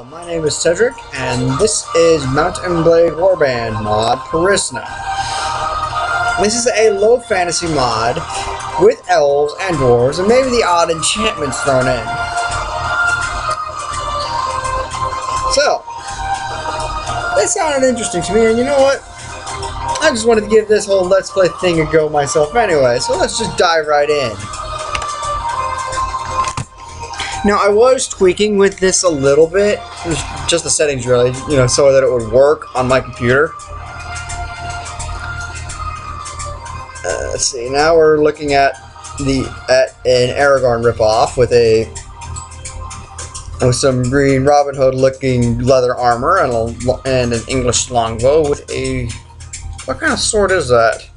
My name is Cedric, and this is Mount and Blade Warband mod Perisno. This is a low fantasy mod with elves and dwarves, and maybe the odd enchantments thrown in. So, this sounded interesting to me, and you know what? I just wanted to give this whole Let's Play thing a go myself anyway, so let's just dive right in. Now, I was tweaking with this a little bit, just the settings really, so that it would work on my computer. Let's see, now we're looking at an Aragorn ripoff with some green Robin Hood looking leather armor and an English longbow with a... what kind of sword is that?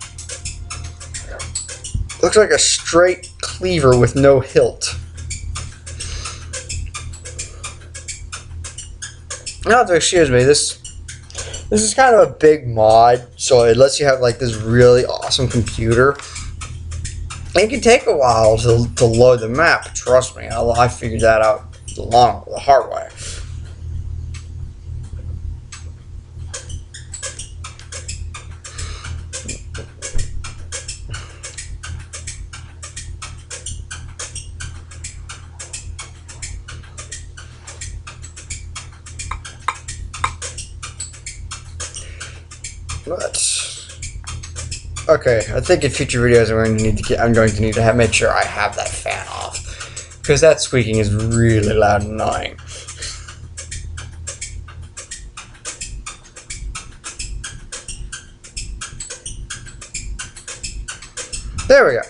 Looks like a straight cleaver with no hilt. Now, excuse me, this is kind of a big mod, so it lets you have like this really awesome computer. It can take a while to load the map, trust me. I figured that out the hard way. Okay, I think in future videos I'm going to need to make sure I have that fan off, because that squeaking is really loud and annoying. There we go.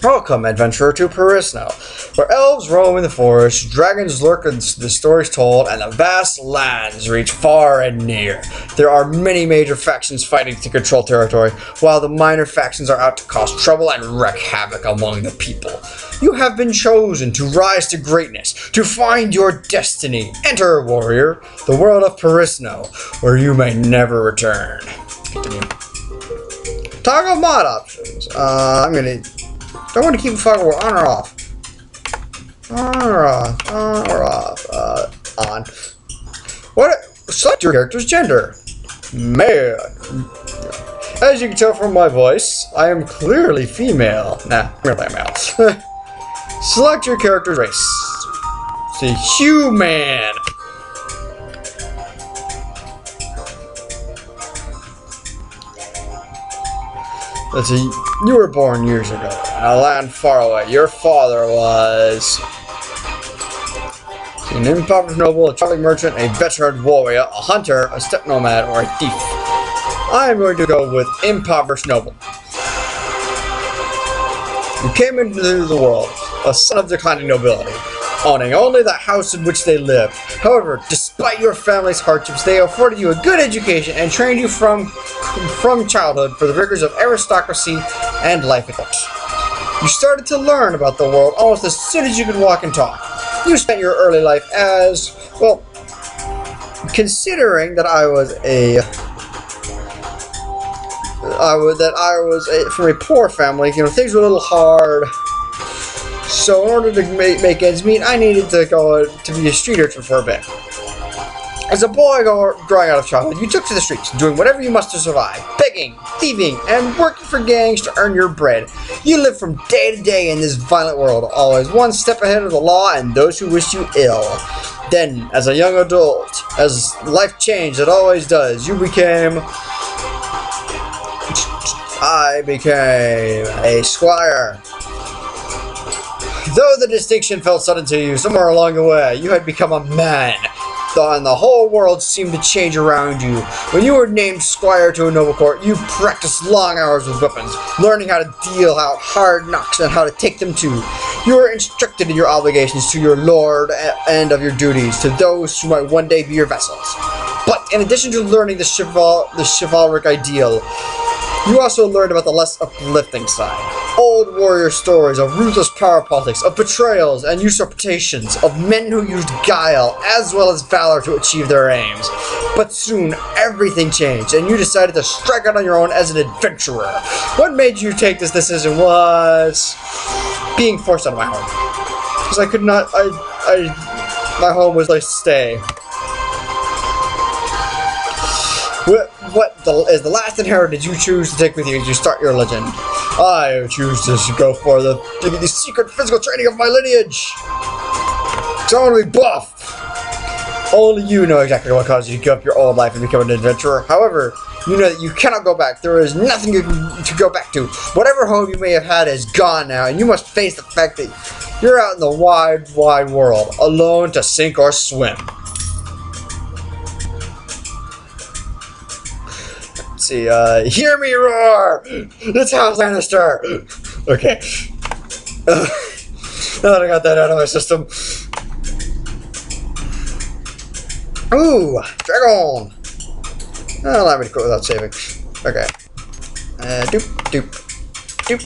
Welcome, adventurer, to Perisno, where elves roam in the forest, dragons lurk as the stories told, and the vast lands reach far and near. There are many major factions fighting to control territory, while the minor factions are out to cause trouble and wreak havoc among the people. You have been chosen to rise to greatness, to find your destiny. Enter, warrior, the world of Perisno, where you may never return. Continue. Toggle mod options. Do I want to keep the toggle on or off? On or off? On or off? On. Select your character's gender. Male. As you can tell from my voice, I am clearly female. Nah, really male. Select your character's race. See, human. Let's see, you were born years ago in a land far away. Your father was an impoverished noble, a traveling merchant, a veteran warrior, a hunter, a steppe nomad, or a thief. I am going to go with impoverished noble. You came into the world, a son of declining nobility, owning only the house in which they lived. However, despite your family's hardships, they afforded you a good education and trained you from childhood for the rigors of aristocracy and life ethics. You started to learn about the world almost as soon as you could walk and talk. You spent your early life as, well, considering that I was from a poor family, things were a little hard. So in order to make ends meet, I needed to go to be a street urchin for a bit. As a boy growing out of childhood, you took to the streets, doing whatever you must to survive, begging, thieving, and working for gangs to earn your bread. You lived from day to day in this violent world, always one step ahead of the law and those who wish you ill. Then, as a young adult, as life changed, it always does, I became a squire. Though the distinction felt sudden to you, somewhere along the way, you had become a man, and the whole world seemed to change around you. When you were named squire to a noble court, you practiced long hours with weapons, learning how to deal out hard knocks and how to take them too. You were instructed in your obligations to your lord and of your duties to those who might one day be your vassals. But in addition to learning the chivalric ideal, you also learned about the less uplifting side. Old warrior stories of ruthless power politics, of betrayals and usurpations, of men who used guile as well as valor to achieve their aims. But soon, everything changed, and you decided to strike out on your own as an adventurer. What made you take this decision was being forced out of my home. Because I could not, My home was like stay. What is the last inheritance you choose to take with you as you start your legend? I choose to go for the secret physical training of my lineage. Because I want to be buff. Only you know exactly what caused you to give up your old life and become an adventurer. However, you know that you cannot go back. There is nothing to go back to. Whatever home you may have had is gone now, and you must face the fact that you're out in the wide, wide world, alone to sink or swim. Let's see, hear me roar! It's House Lannister! Okay. Now that I got that out of my system. Ooh, dragon! Allow me to quit without saving. Okay. Doop, doop, doop,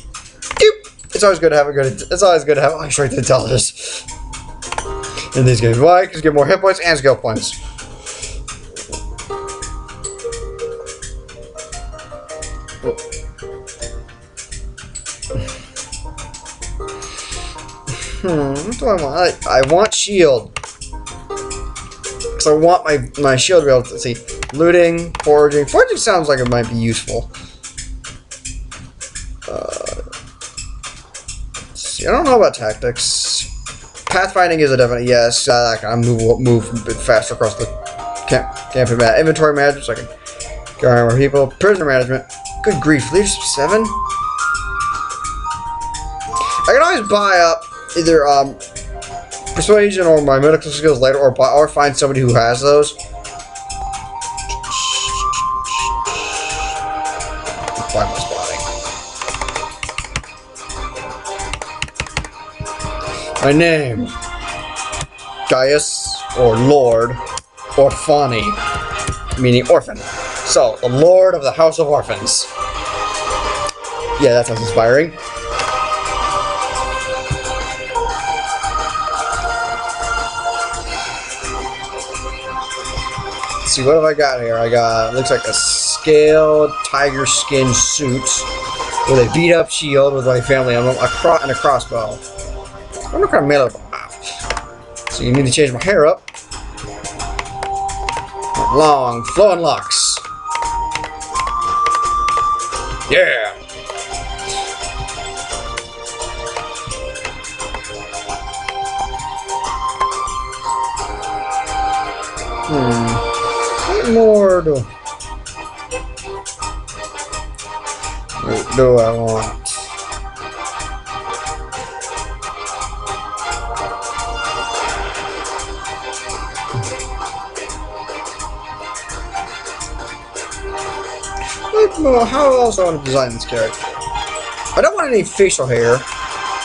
doop. It's always good to have a good. It's always good to have. Oh, straight to the intelligence in these games. Why? Because you get more hit points and skill points. What do I want? I want shield. Because I want my shield to be able to see. Looting, foraging. Foraging sounds like it might be useful. See, I don't know about tactics. Pathfinding is a definite yes. I can move a bit faster across the campaign map. Inventory management, so I can guard more people. Prisoner management. Good grief, leadership 7. I can always buy up either persuasion or my medical skills later, or find somebody who has those. Find my spotting. My name, Gaius, or Lord, Orphani, meaning orphan. So, the Lord of the House of Orphans. Yeah, that sounds inspiring. Let's see, what have I got here? I got, looks like a scaled tiger skin suit with a beat up shield with my family emblem, and a crossbow. I wonder what kind of melee I have. So you need to change my hair up. Long, flowing locks. Yeah! What more do I want? How else do I want to design this character? I don't want any facial hair.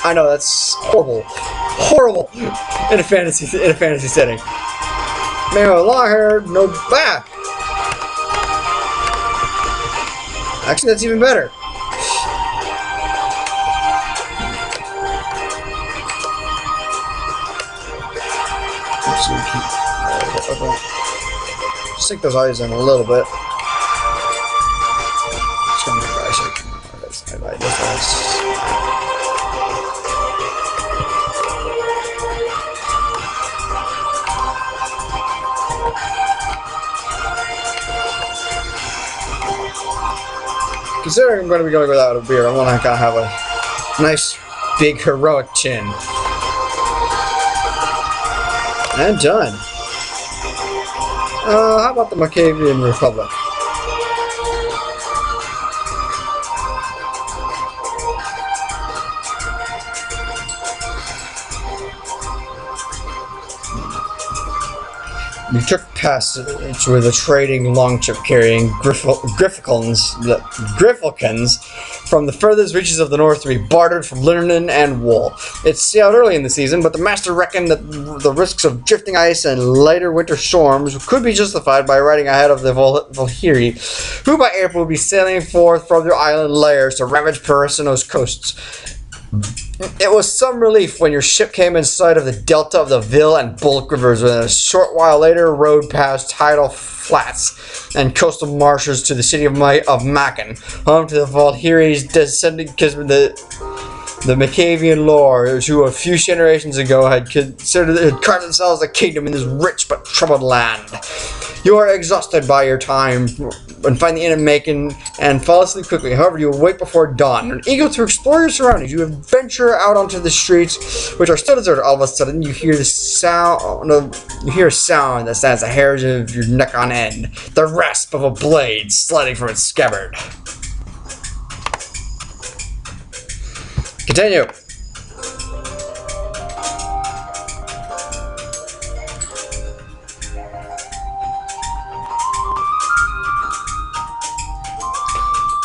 I know that's horrible, horrible in a fantasy setting. Man with long hair, no back. Actually, that's even better. Just sink those eyes in a little bit. Considering I'm going to be going without a beard, I want to kind of have a nice, big, heroic chin. And done. How about the Macavian Republic? You took passage with a trading longship carrying Griffkins from the furthest reaches of the north to be bartered for linen and wool. It sailed early in the season, but the master reckoned that the risks of drifting ice and later winter storms could be justified by riding ahead of the Volhiri, who by April would be sailing forth from their island lairs to ravage Perisno's coasts. It was some relief when your ship came in sight of the delta of the Vil and Bulk rivers, and a short while later rode past tidal flats and coastal marshes to the city of Macken, home to the Volhiri's descendant kinsmen, the The Macavian lords, who a few generations ago had carved themselves a kingdom in this rich but troubled land. You are exhausted by your time and find the inn of Macon and fall asleep quickly. However, you awake before dawn. And eager to explore your surroundings, you venture out onto the streets, which are still deserted. All of a sudden, you hear a sound that sends the hairs of your neck on end. The rasp of a blade sliding from its scabbard. Continue.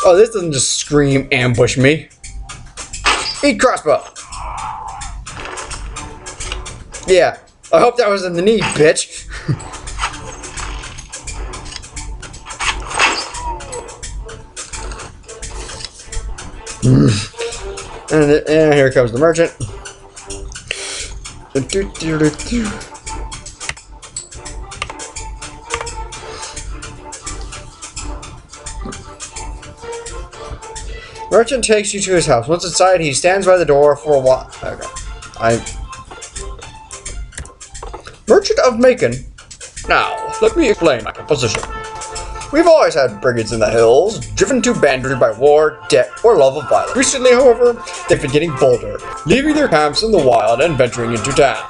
Oh, this doesn't just scream ambush me. Eat crossbow. Yeah, I hope that was in the knee, bitch. And here comes the merchant. Merchant takes you to his house. Once inside, he stands by the door for a while. Okay. Merchant of Macon. Now, let me explain my proposition. We've always had brigands in the hills, driven to banditry by war, debt, or love of violence. Recently, however, they've been getting bolder, leaving their camps in the wild and venturing into town,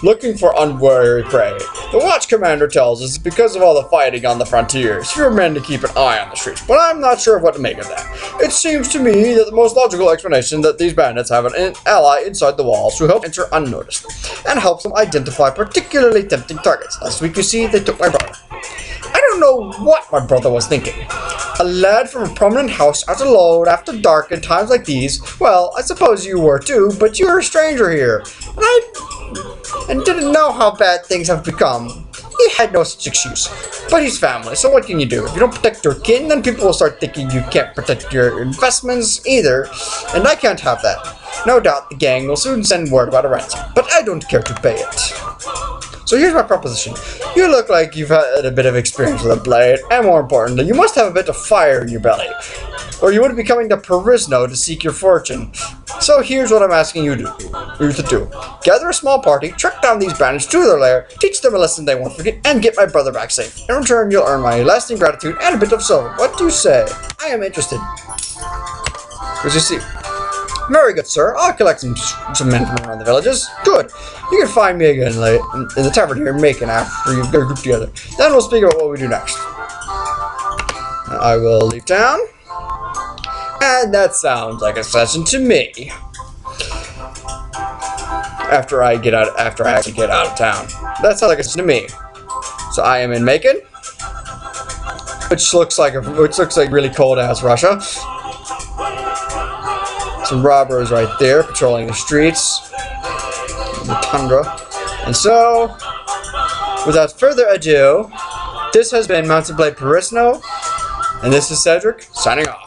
looking for unwary prey. The watch commander tells us it's because of all the fighting on the frontiers. Fewer men to keep an eye on the streets, but I'm not sure what to make of that. It seems to me that the most logical explanation that these bandits have an ally inside the walls who help enter unnoticed, and helps them identify particularly tempting targets. Last week, you see, they took my brother. I don't know what my brother was thinking. A lad from a prominent house out alone after dark in times like these. Well, I suppose you were too, but you're a stranger here. And didn't know how bad things have become. He had no such excuse. But he's family, so what can you do? If you don't protect your kin, then people will start thinking you can't protect your investments either. And I can't have that. No doubt the gang will soon send word about a ransom, but I don't care to pay it. So here's my proposition. You look like you've had a bit of experience with a blade, and more importantly, you must have a bit of fire in your belly, or you wouldn't be coming to Perisno to seek your fortune. So here's what I'm asking you to do. Gather a small party, track down these bandits to their lair, teach them a lesson they won't forget, and get my brother back safe. In return, you'll earn my lasting gratitude and a bit of silver. What do you say? I am interested. As you see. Very good, sir. I'll collect some men from around the villages. Good. You can find me again in the tavern here in Macon after you've got a group together. Then we'll speak about what we do next. I will leave town. And that sounds like a session to me. After I actually get out of town. That sounds like a session to me. So I am in Macon, which looks like really cold ass Russia. Some robbers right there patrolling the streets, the tundra. And so, without further ado, this has been Mountain Blade Perisno, and this is Cedric, signing off.